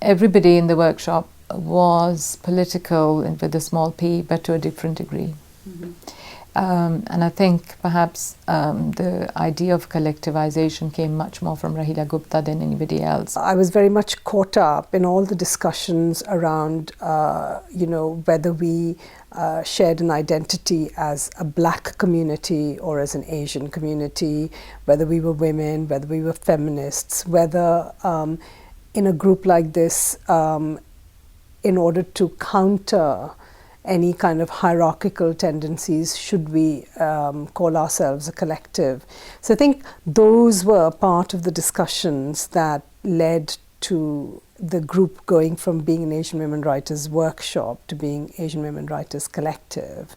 everybody in the workshop was political with a small p, but to a different degree. Mm-hmm. And I think perhaps the idea of collectivization came much more from Rahila Gupta than anybody else. I was very much caught up in all the discussions around, whether we shared an identity as a black community or as an Asian community, whether we were women, whether we were feminists, whether in a group like this, in order to counter any kind of hierarchical tendencies, should we call ourselves a collective? So I think those were part of the discussions that led to the group going from being an Asian Women Writers Workshop to being Asian Women Writers Collective.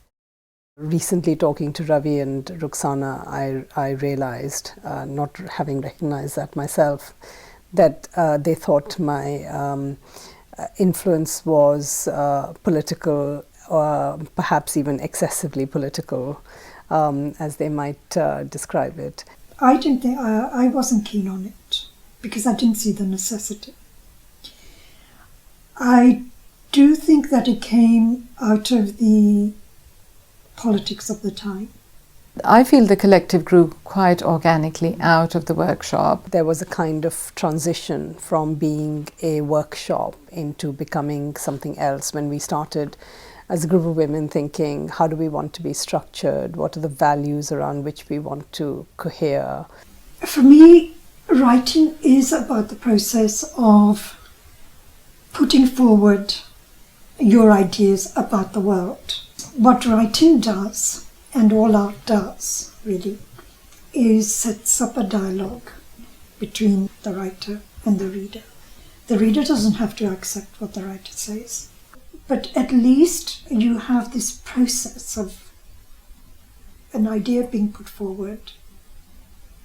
Recently talking to Ravi and Ruxana, I realized, not having recognized that myself, that they thought my influence was political, or perhaps even excessively political, as they might describe it. I didn't think, I wasn't keen on it because I didn't see the necessity. I do think that it came out of the politics of the time. I feel the collective grew quite organically out of the workshop. There was a kind of transition from being a workshop into becoming something else when we started as a group of women thinking, how do we want to be structured? What are the values around which we want to cohere? For me, writing is about the process of putting forward your ideas about the world. What writing does, and all art does, really, is sets up a dialogue between the writer and the reader. The reader doesn't have to accept what the writer says, but at least you have this process of an idea being put forward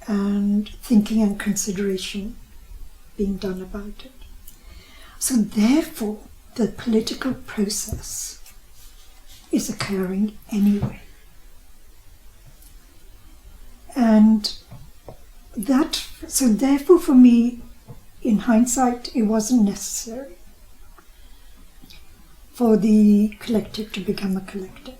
and thinking and consideration being done about it. So therefore, the political process is occurring anyway. And so therefore for me, in hindsight, it wasn't necessary for the collective to become a collective.